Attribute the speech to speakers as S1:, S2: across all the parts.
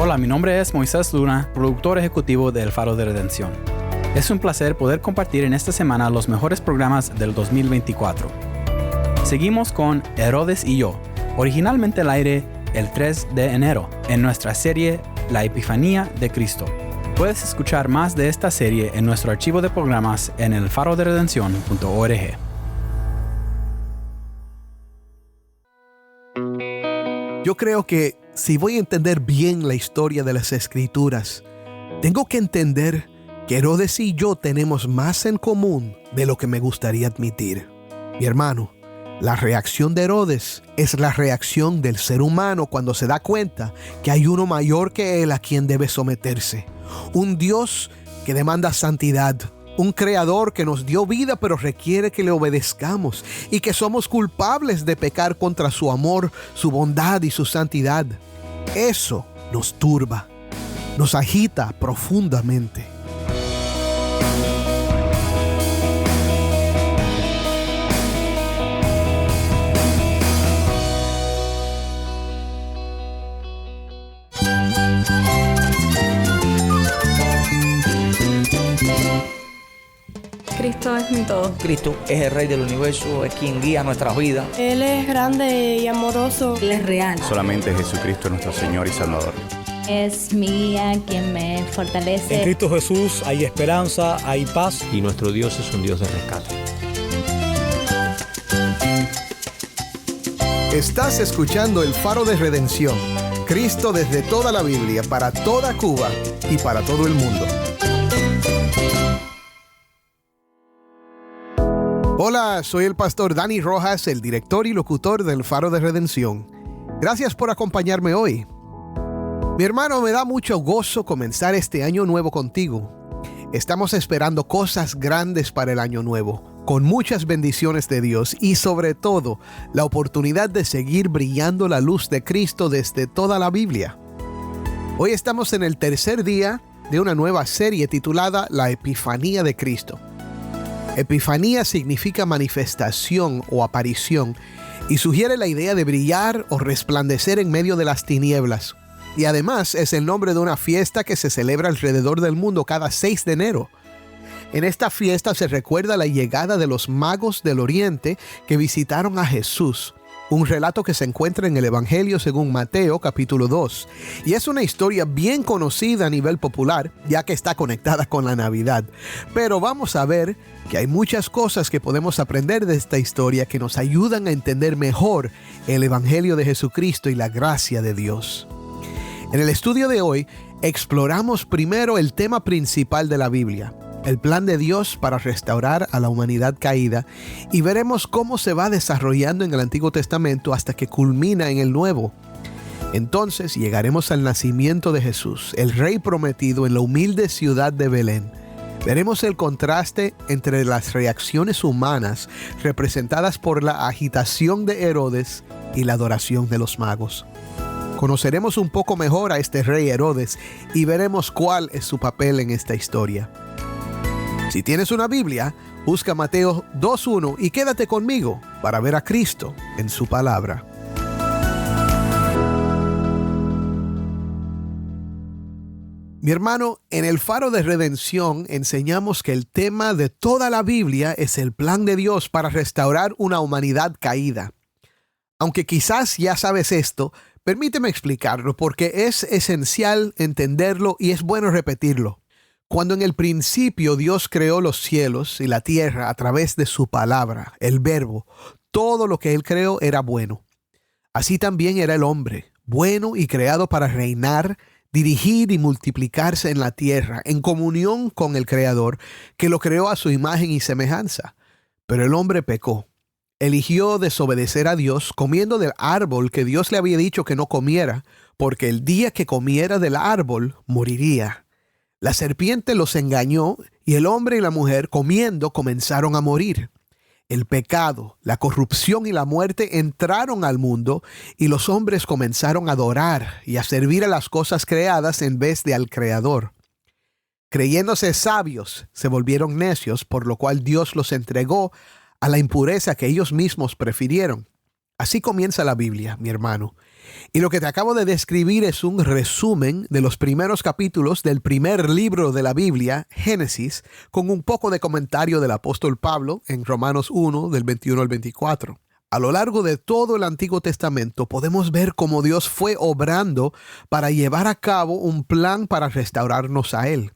S1: Hola, mi nombre es Moisés Luna, productor ejecutivo de El Faro de Redención. Es un placer poder compartir en esta semana los mejores programas del 2024. Seguimos con Herodes y yo, originalmente al aire el 3 de enero, en nuestra serie La Epifanía de Cristo. Puedes escuchar más de esta serie en nuestro archivo de programas en elfaroderedención.org.
S2: Yo creo que si voy a entender bien la historia de las Escrituras, tengo que entender que Herodes y yo tenemos más en común de lo que me gustaría admitir. Mi hermano, la reacción de Herodes es la reacción del ser humano cuando se da cuenta que hay uno mayor que él a quien debe someterse. Un Dios que demanda santidad. Un creador que nos dio vida pero requiere que le obedezcamos y que somos culpables de pecar contra su amor, su bondad y su santidad. Eso nos turba, nos agita profundamente.
S3: Cristo es mi todo.
S4: Cristo es el Rey del universo, es quien guía nuestras vidas.
S5: Él es grande y amoroso.
S3: Él es real.
S6: Solamente Jesucristo es nuestro Señor y Salvador.
S7: Es mi guía quien me fortalece.
S8: En Cristo Jesús hay esperanza, hay paz.
S9: Y nuestro Dios es un Dios de rescate.
S2: Estás escuchando El Faro de Redención. Cristo desde toda la Biblia, para toda Cuba y para todo el mundo. Hola, soy el pastor Dani Rojas, el director y locutor del Faro de Redención. Gracias por acompañarme hoy. Mi hermano, me da mucho gozo comenzar este año nuevo contigo. Estamos esperando cosas grandes para el año nuevo, con muchas bendiciones de Dios y sobre todo, la oportunidad de seguir brillando la luz de Cristo desde toda la Biblia. Hoy estamos en el tercer día de una nueva serie titulada La Epifanía de Cristo. Epifanía significa manifestación o aparición y sugiere la idea de brillar o resplandecer en medio de las tinieblas. Y además es el nombre de una fiesta que se celebra alrededor del mundo cada 6 de enero. En esta fiesta se recuerda la llegada de los magos del Oriente que visitaron a Jesús. Un relato que se encuentra en el Evangelio según Mateo capítulo 2. Y es una historia bien conocida a nivel popular, ya que está conectada con la Navidad. Pero vamos a ver que hay muchas cosas que podemos aprender de esta historia que nos ayudan a entender mejor el Evangelio de Jesucristo y la gracia de Dios. En el estudio de hoy, exploramos primero el tema principal de la Biblia, el plan de Dios para restaurar a la humanidad caída, y veremos cómo se va desarrollando en el Antiguo Testamento hasta que culmina en el Nuevo. Entonces llegaremos al nacimiento de Jesús, el Rey prometido en la humilde ciudad de Belén. Veremos el contraste entre las reacciones humanas representadas por la agitación de Herodes y la adoración de los magos. Conoceremos un poco mejor a este rey Herodes y veremos cuál es su papel en esta historia. Si tienes una Biblia, busca Mateo 2:1 y quédate conmigo para ver a Cristo en su palabra. Mi hermano, en el Faro de Redención enseñamos que el tema de toda la Biblia es el plan de Dios para restaurar una humanidad caída. Aunque quizás ya sabes esto, permíteme explicarlo porque es esencial entenderlo y es bueno repetirlo. Cuando en el principio Dios creó los cielos y la tierra a través de su palabra, el verbo, todo lo que Él creó era bueno. Así también era el hombre, bueno y creado para reinar, dirigir y multiplicarse en la tierra, en comunión con el Creador, que lo creó a su imagen y semejanza. Pero el hombre pecó. Eligió desobedecer a Dios comiendo del árbol que Dios le había dicho que no comiera, porque el día que comiera del árbol moriría. La serpiente los engañó y el hombre y la mujer comiendo comenzaron a morir. El pecado, la corrupción y la muerte entraron al mundo y los hombres comenzaron a adorar y a servir a las cosas creadas en vez de al Creador. Creyéndose sabios, se volvieron necios, por lo cual Dios los entregó a la impureza que ellos mismos prefirieron. Así comienza la Biblia, mi hermano. Y lo que te acabo de describir es un resumen de los primeros capítulos del primer libro de la Biblia, Génesis, con un poco de comentario del apóstol Pablo en Romanos 1, del 21 al 24. A lo largo de todo el Antiguo Testamento podemos ver cómo Dios fue obrando para llevar a cabo un plan para restaurarnos a Él.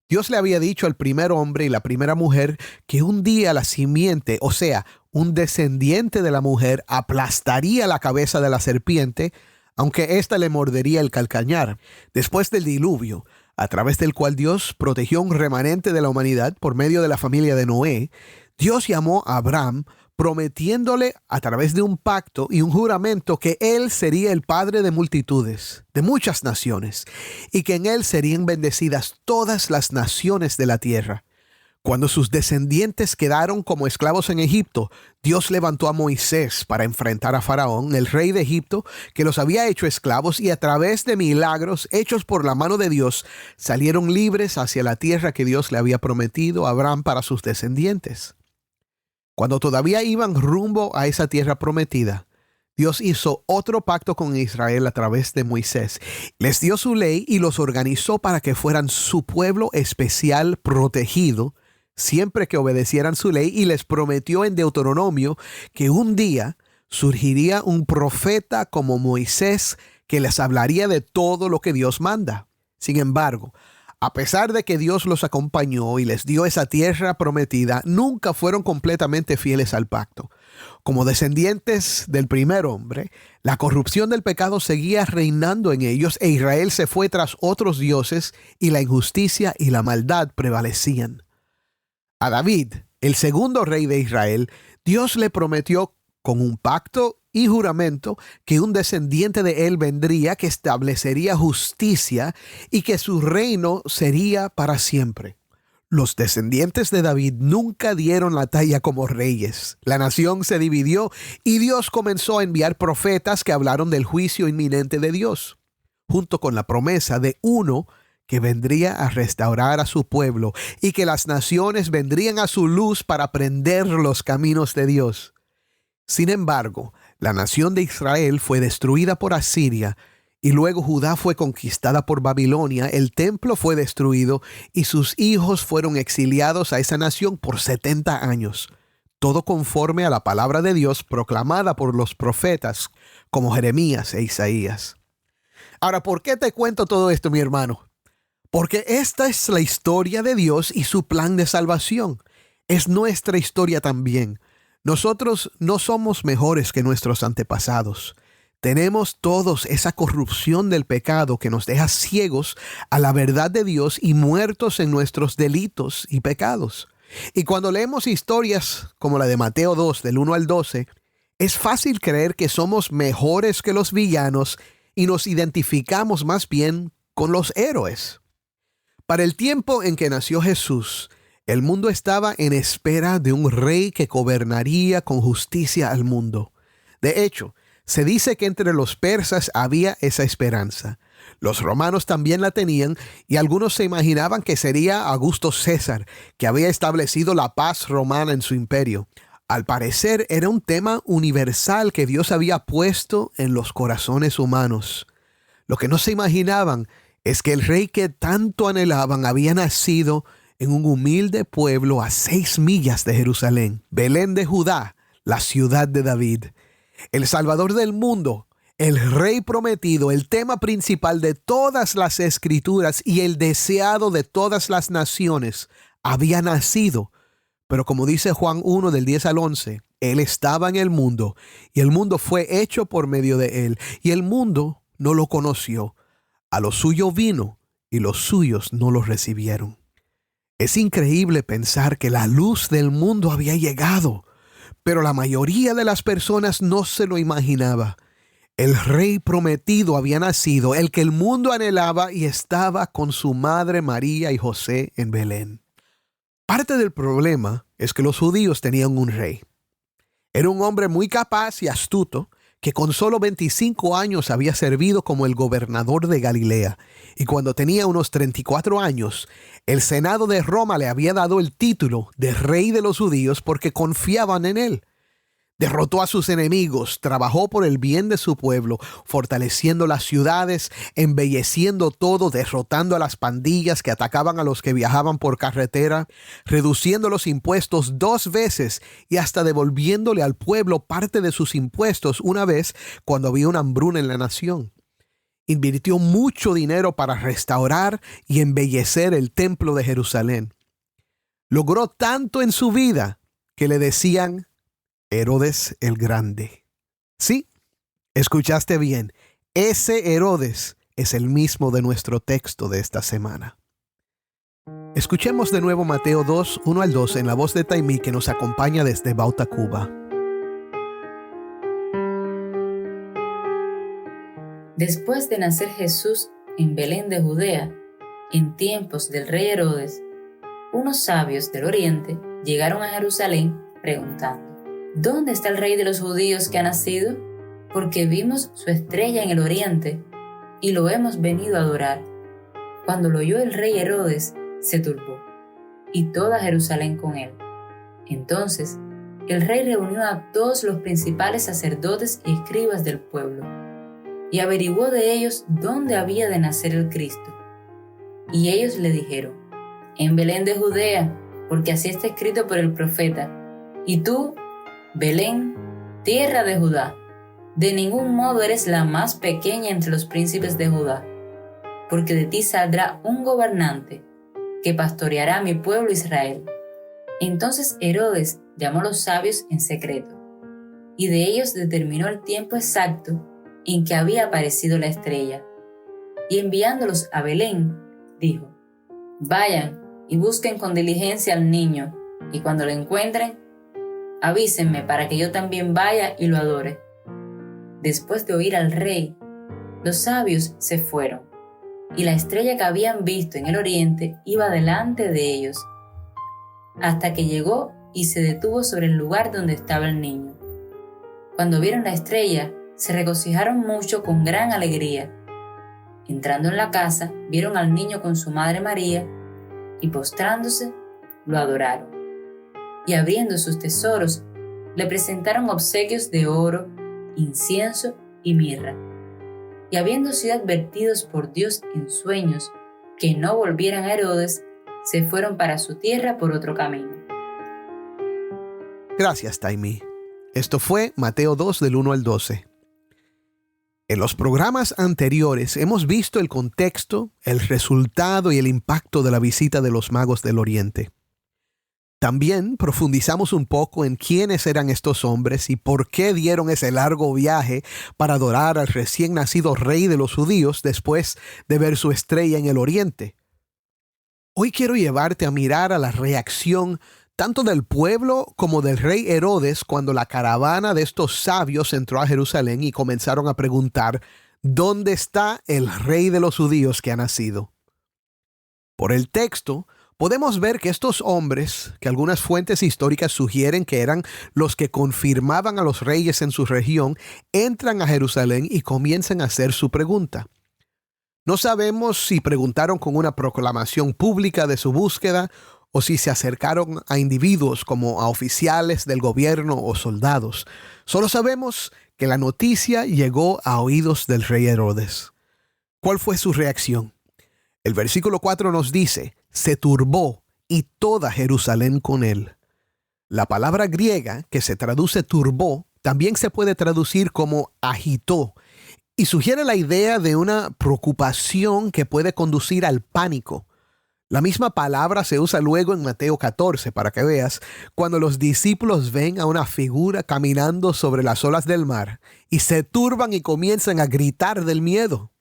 S2: Dios le había dicho al primer hombre y la primera mujer que un día la simiente, o sea, un descendiente de la mujer, aplastaría la cabeza de la serpiente, aunque ésta le mordería el calcañar. Después del diluvio, a través del cual Dios protegió un remanente de la humanidad por medio de la familia de Noé, Dios llamó a Abraham, prometiéndole a través de un pacto y un juramento que él sería el padre de multitudes, de muchas naciones, y que en él serían bendecidas todas las naciones de la tierra. Cuando sus descendientes quedaron como esclavos en Egipto, Dios levantó a Moisés para enfrentar a Faraón, el rey de Egipto, que los había hecho esclavos, y a través de milagros hechos por la mano de Dios, salieron libres hacia la tierra que Dios le había prometido a Abraham para sus descendientes. Cuando todavía iban rumbo a esa tierra prometida, Dios hizo otro pacto con Israel a través de Moisés. Les dio su ley y los organizó para que fueran su pueblo especial protegido, siempre que obedecieran su ley, y les prometió en Deuteronomio que un día surgiría un profeta como Moisés que les hablaría de todo lo que Dios manda. Sin embargo, a pesar de que Dios los acompañó y les dio esa tierra prometida, nunca fueron completamente fieles al pacto. Como descendientes del primer hombre, la corrupción del pecado seguía reinando en ellos e Israel se fue tras otros dioses y la injusticia y la maldad prevalecían. A David, el segundo rey de Israel, Dios le prometió con un pacto y juramento que un descendiente de él vendría que establecería justicia y que su reino sería para siempre. Los descendientes de David nunca dieron la talla como reyes. La nación se dividió y Dios comenzó a enviar profetas que hablaron del juicio inminente de Dios, junto con la promesa de uno que vendría a restaurar a su pueblo y que las naciones vendrían a su luz para aprender los caminos de Dios. Sin embargo, la nación de Israel fue destruida por Asiria y luego Judá fue conquistada por Babilonia, el templo fue destruido y sus hijos fueron exiliados a esa nación por 70 años. Todo conforme a la palabra de Dios proclamada por los profetas como Jeremías e Isaías. Ahora, ¿por qué te cuento todo esto, mi hermano? Porque esta es la historia de Dios y su plan de salvación. Es nuestra historia también. Nosotros no somos mejores que nuestros antepasados. Tenemos todos esa corrupción del pecado que nos deja ciegos a la verdad de Dios y muertos en nuestros delitos y pecados. Y cuando leemos historias como la de Mateo 2, del 1 al 12, es fácil creer que somos mejores que los villanos y nos identificamos más bien con los héroes. Para el tiempo en que nació Jesús, el mundo estaba en espera de un rey que gobernaría con justicia al mundo. De hecho, se dice que entre los persas había esa esperanza. Los romanos también la tenían y algunos se imaginaban que sería Augusto César, que había establecido la paz romana en su imperio. Al parecer era un tema universal que Dios había puesto en los corazones humanos. Lo que no se imaginaban es que el rey que tanto anhelaban había nacido en un humilde pueblo a 6 millas de Jerusalén, Belén de Judá, la ciudad de David. El Salvador del mundo, el Rey prometido, el tema principal de todas las Escrituras y el deseado de todas las naciones, había nacido. Pero como dice Juan 1 del 10 al 11, Él estaba en el mundo y el mundo fue hecho por medio de Él y el mundo no lo conoció. A lo suyo vino y los suyos no lo recibieron. Es increíble pensar que la luz del mundo había llegado, pero la mayoría de las personas no se lo imaginaba. El Rey prometido había nacido, el que el mundo anhelaba, y estaba con su madre María y José en Belén. Parte del problema es que los judíos tenían un rey. Era un hombre muy capaz y astuto, que con solo 25 años había servido como el gobernador de Galilea, y cuando tenía unos 34 años, el Senado de Roma le había dado el título de Rey de los Judíos porque confiaban en él. Derrotó a sus enemigos, trabajó por el bien de su pueblo, fortaleciendo las ciudades, embelleciendo todo, derrotando a las pandillas que atacaban a los que viajaban por carretera, reduciendo los impuestos 2 veces y hasta devolviéndole al pueblo parte de sus impuestos una vez cuando había una hambruna en la nación. Invirtió mucho dinero para restaurar y embellecer el templo de Jerusalén. Logró tanto en su vida que le decían Herodes el Grande. Sí, escuchaste bien. Ese Herodes es el mismo de nuestro texto de esta semana. Escuchemos de nuevo Mateo 2, 1 al 2 en la voz de Taimí, que nos acompaña desde Bauta, Cuba.
S3: Después de nacer Jesús en Belén de Judea, en tiempos del rey Herodes, unos sabios del oriente llegaron a Jerusalén preguntando: ¿Dónde está el rey de los judíos que ha nacido? Porque vimos su estrella en el oriente y lo hemos venido a adorar. Cuando lo oyó el rey Herodes, se turbó, y toda Jerusalén con él. Entonces, el rey reunió a todos los principales sacerdotes y escribas del pueblo, y averiguó de ellos dónde había de nacer el Cristo. Y ellos le dijeron: en Belén de Judea, porque así está escrito por el profeta. Y tú, Belén, tierra de Judá, de ningún modo eres la más pequeña entre los príncipes de Judá, porque de ti saldrá un gobernante que pastoreará a mi pueblo Israel. Entonces Herodes llamó a los sabios en secreto, y de ellos determinó el tiempo exacto en que había aparecido la estrella. Y enviándolos a Belén, dijo: vayan y busquen con diligencia al niño, y cuando lo encuentren, avísenme para que yo también vaya y lo adore. Después de oír al rey, los sabios se fueron, y la estrella que habían visto en el oriente iba delante de ellos, hasta que llegó y se detuvo sobre el lugar donde estaba el niño. Cuando vieron la estrella, se regocijaron mucho con gran alegría. Entrando en la casa, vieron al niño con su madre María, y postrándose, lo adoraron. Y abriendo sus tesoros, le presentaron obsequios de oro, incienso y mirra. Y habiendo sido advertidos por Dios en sueños que no volvieran a Herodes, se fueron para su tierra por otro camino.
S2: Gracias, Taimí. Esto fue Mateo 2 del 1 al 12. En los programas anteriores hemos visto el contexto, el resultado y el impacto de la visita de los magos del Oriente. También profundizamos un poco en quiénes eran estos hombres y por qué dieron ese largo viaje para adorar al recién nacido rey de los judíos después de ver su estrella en el Oriente. Hoy quiero llevarte a mirar a la reacción tanto del pueblo como del rey Herodes cuando la caravana de estos sabios entró a Jerusalén y comenzaron a preguntar: ¿dónde está el rey de los judíos que ha nacido? Por el texto, podemos ver que estos hombres, que algunas fuentes históricas sugieren que eran los que confirmaban a los reyes en su región, entran a Jerusalén y comienzan a hacer su pregunta. No sabemos si preguntaron con una proclamación pública de su búsqueda o si se acercaron a individuos como a oficiales del gobierno o soldados. Solo sabemos que la noticia llegó a oídos del rey Herodes. ¿Cuál fue su reacción? El versículo 4 nos dice: se turbó y toda Jerusalén con él. La palabra griega que se traduce turbó también se puede traducir como agitó y sugiere la idea de una preocupación que puede conducir al pánico. La misma palabra se usa luego en Mateo 14, para que veas, cuando los discípulos ven a una figura caminando sobre las olas del mar y se turban y comienzan a gritar del miedo.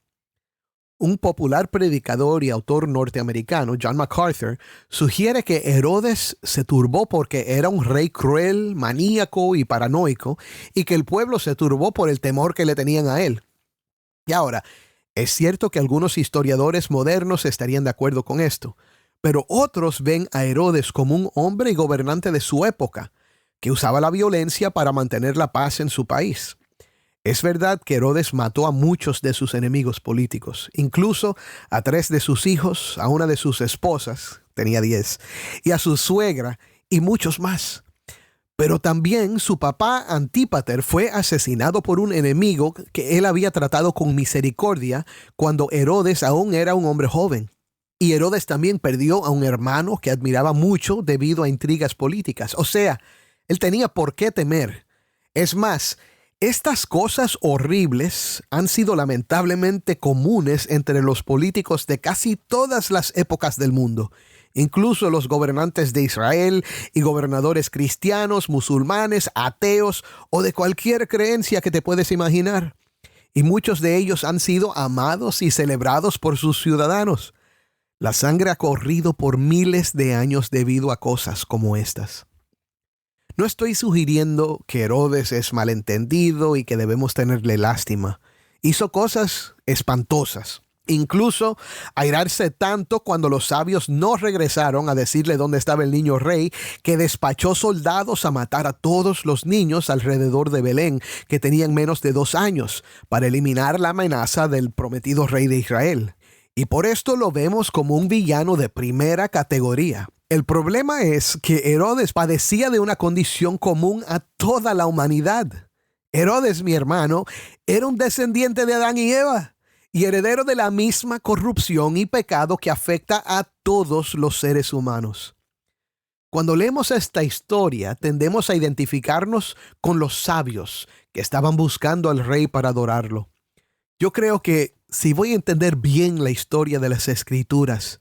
S2: Un popular predicador y autor norteamericano, John MacArthur, sugiere que Herodes se turbó porque era un rey cruel, maníaco y paranoico, y que el pueblo se turbó por el temor que le tenían a él. Y ahora, es cierto que algunos historiadores modernos estarían de acuerdo con esto, pero otros ven a Herodes como un hombre y gobernante de su época, que usaba la violencia para mantener la paz en su país. Es verdad que Herodes mató a muchos de sus enemigos políticos, incluso a 3 de sus hijos, a una de sus esposas, tenía 10, y a su suegra y muchos más. Pero también su papá Antípater fue asesinado por un enemigo que él había tratado con misericordia cuando Herodes aún era un hombre joven. Y Herodes también perdió a un hermano que admiraba mucho debido a intrigas políticas. O sea, él tenía por qué temer. Es más, estas cosas horribles han sido lamentablemente comunes entre los políticos de casi todas las épocas del mundo. Incluso los gobernantes de Israel y gobernadores cristianos, musulmanes, ateos o de cualquier creencia que te puedes imaginar. Y muchos de ellos han sido amados y celebrados por sus ciudadanos. La sangre ha corrido por miles de años debido a cosas como estas. No estoy sugiriendo que Herodes es malentendido y que debemos tenerle lástima. Hizo cosas espantosas. Incluso airarse tanto cuando los sabios no regresaron a decirle dónde estaba el niño rey, que despachó soldados a matar a todos los niños alrededor de Belén que tenían menos de 2 años para eliminar la amenaza del prometido rey de Israel. Y por esto lo vemos como un villano de primera categoría. El problema es que Herodes padecía de una condición común a toda la humanidad. Herodes, mi hermano, era un descendiente de Adán y Eva y heredero de la misma corrupción y pecado que afecta a todos los seres humanos. Cuando leemos esta historia, tendemos a identificarnos con los sabios que estaban buscando al rey para adorarlo. Yo creo que si voy a entender bien la historia de las Escrituras,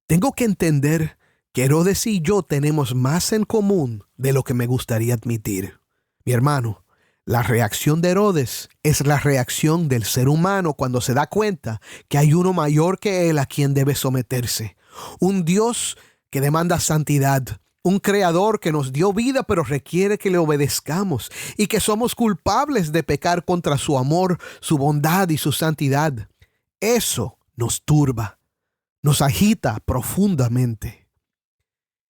S2: tengo que entender que Herodes y yo tenemos más en común de lo que me gustaría admitir. Mi hermano, la reacción de Herodes es la reacción del ser humano cuando se da cuenta que hay uno mayor que él a quien debe someterse. Un Dios que demanda santidad, un creador que nos dio vida pero requiere que le obedezcamos y que somos culpables de pecar contra su amor, su bondad y su santidad. Eso nos turba, nos agita profundamente.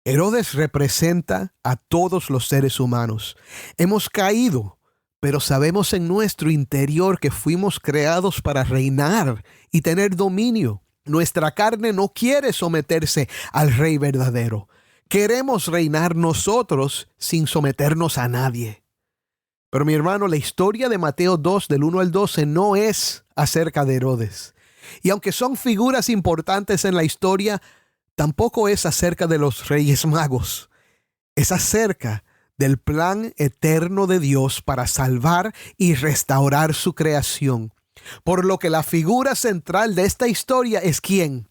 S2: Herodes representa a todos los seres humanos. Hemos caído, pero sabemos en nuestro interior que fuimos creados para reinar y tener dominio. Nuestra carne no quiere someterse al Rey verdadero. Queremos reinar nosotros sin someternos a nadie. Pero mi hermano, la historia de Mateo 2, del 1 al 12, no es acerca de Herodes. Y aunque son figuras importantes en la historia, tampoco es acerca de los Reyes Magos. Es acerca del plan eterno de Dios para salvar y restaurar su creación. Por lo que la figura central de esta historia es ¿quién?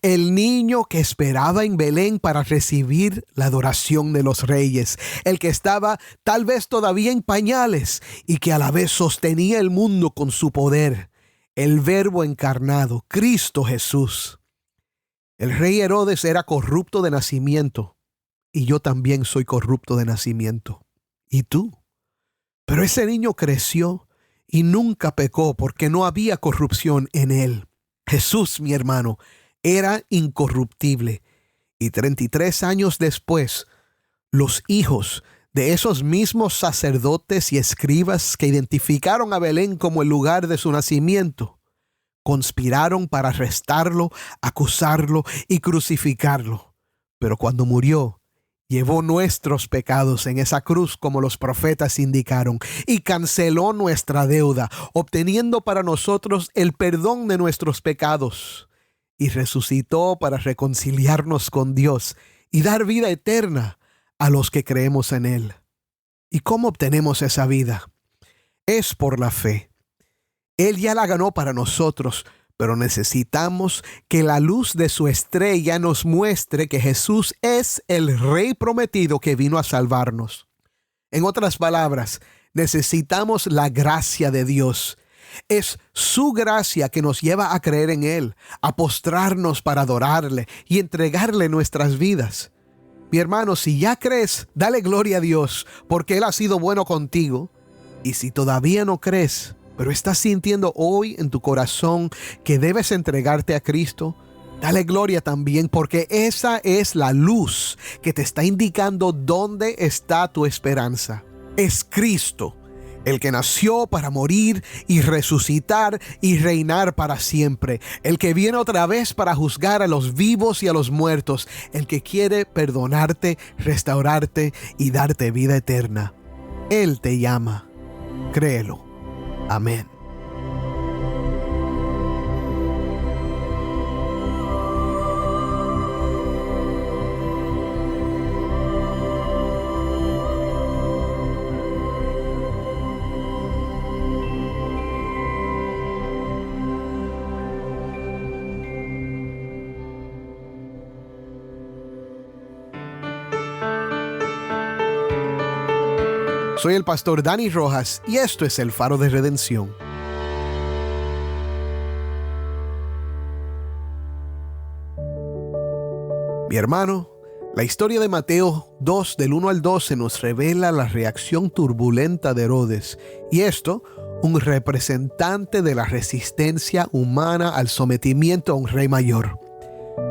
S2: El niño que esperaba en Belén para recibir la adoración de los reyes. El que estaba tal vez todavía en pañales y que a la vez sostenía el mundo con su poder. El Verbo encarnado, Cristo Jesús. El rey Herodes era corrupto de nacimiento. Y yo también soy corrupto de nacimiento. ¿Y tú? Pero ese niño creció y nunca pecó porque no había corrupción en él. Jesús, mi hermano, era incorruptible. Y 33 años después, los hijos de esos mismos sacerdotes y escribas que identificaron a Belén como el lugar de su nacimiento, conspiraron para arrestarlo, acusarlo y crucificarlo. Pero cuando murió, llevó nuestros pecados en esa cruz como los profetas indicaron y canceló nuestra deuda, obteniendo para nosotros el perdón de nuestros pecados. Y resucitó para reconciliarnos con Dios y dar vida eterna a los que creemos en Él. ¿Y cómo obtenemos esa vida? Es por la fe. Él ya la ganó para nosotros, pero necesitamos que la luz de su estrella nos muestre que Jesús es el Rey prometido que vino a salvarnos. En otras palabras, necesitamos la gracia de Dios. Es su gracia que nos lleva a creer en Él, a postrarnos para adorarle y entregarle nuestras vidas. Mi hermano, si ya crees, dale gloria a Dios, porque Él ha sido bueno contigo. Y si todavía no crees, pero estás sintiendo hoy en tu corazón que debes entregarte a Cristo, dale gloria también, porque esa es la luz que te está indicando dónde está tu esperanza. Es Cristo. el que nació para morir y resucitar y reinar para siempre, el que viene otra vez para juzgar a los vivos y a los muertos, el que quiere perdonarte, restaurarte y darte vida eterna. Él te llama. Créelo. Amén. Soy el pastor Dani Rojas y esto es el Faro de Redención. Mi hermano, la historia de Mateo 2 del 1 al 12 nos revela la reacción turbulenta de Herodes, y esto, un representante de la resistencia humana al sometimiento a un rey mayor.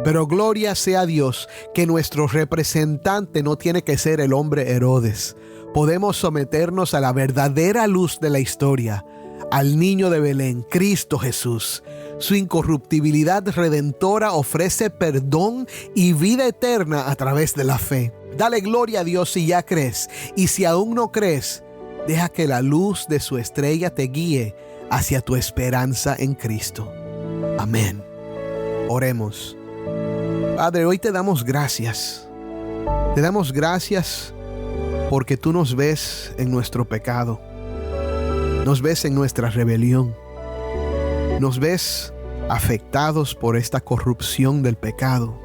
S2: Pero gloria sea a Dios que nuestro representante no tiene que ser el hombre Herodes. Podemos someternos a la verdadera luz de la historia, al niño de Belén, Cristo Jesús. Su incorruptibilidad redentora ofrece perdón y vida eterna a través de la fe. Dale gloria a Dios si ya crees, y si aún no crees, deja que la luz de su estrella te guíe hacia tu esperanza en Cristo. Amén. Oremos. Padre, hoy te damos gracias. Te damos gracias porque tú nos ves en nuestro pecado. Nos ves en nuestra rebelión. Nos ves afectados por esta corrupción del pecado.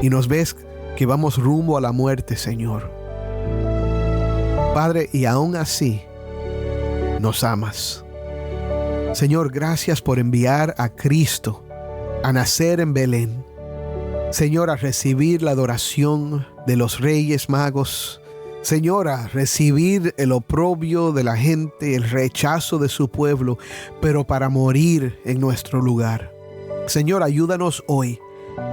S2: Y nos ves que vamos rumbo a la muerte, Señor. Padre, y aún así nos amas. Señor, gracias por enviar a Cristo a nacer en Belén. Señor, a recibir la adoración de los Reyes Magos. Señor, a recibir el oprobio de la gente, el rechazo de su pueblo, pero para morir en nuestro lugar. Señor, ayúdanos hoy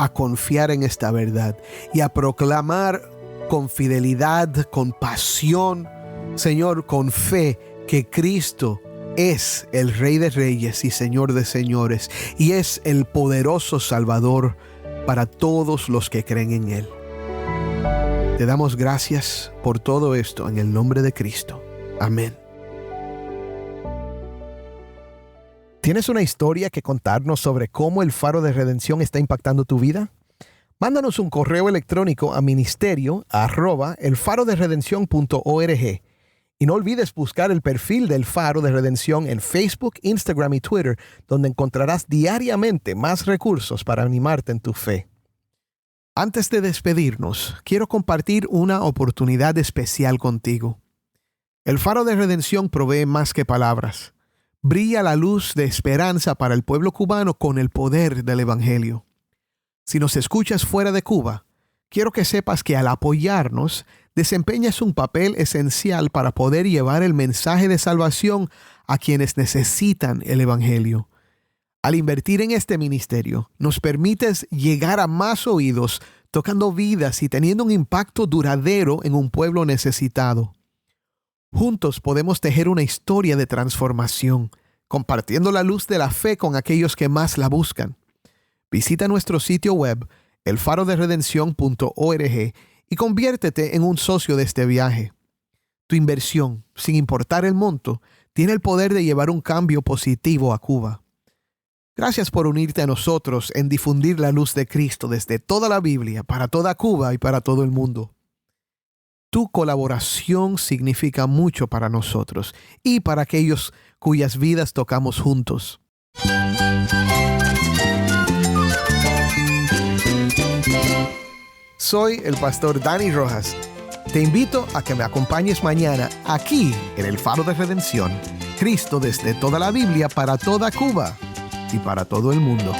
S2: a confiar en esta verdad y a proclamar con fidelidad, con pasión, Señor, con fe, que Cristo es el Rey de Reyes y Señor de Señores, y es el poderoso Salvador para todos los que creen en Él. Te damos gracias por todo esto en el nombre de Cristo. Amén. ¿Tienes una historia que contarnos sobre cómo el Faro de Redención está impactando tu vida? Mándanos un correo electrónico a ministerio@elfaroderedencion.org. Y no olvides buscar el perfil del Faro de Redención en Facebook, Instagram y Twitter, donde encontrarás diariamente más recursos para animarte en tu fe. Antes de despedirnos, quiero compartir una oportunidad especial contigo. El Faro de Redención provee más que palabras. Brilla la luz de esperanza para el pueblo cubano con el poder del Evangelio. Si nos escuchas fuera de Cuba, quiero que sepas que al apoyarnos, desempeñas un papel esencial para poder llevar el mensaje de salvación a quienes necesitan el Evangelio. Al invertir en este ministerio, nos permites llegar a más oídos, tocando vidas y teniendo un impacto duradero en un pueblo necesitado. Juntos podemos tejer una historia de transformación, compartiendo la luz de la fe con aquellos que más la buscan. Visita nuestro sitio web, elfaroderedencion.org, y conviértete en un socio de este viaje. Tu inversión, sin importar el monto, tiene el poder de llevar un cambio positivo a Cuba. Gracias por unirte a nosotros en difundir la luz de Cristo desde toda la Biblia, para toda Cuba y para todo el mundo. Tu colaboración significa mucho para nosotros y para aquellos cuyas vidas tocamos juntos. Soy el pastor Dani Rojas. Te invito a que me acompañes mañana aquí en el Faro de Redención. Cristo desde toda la Biblia para toda Cuba y para todo el mundo.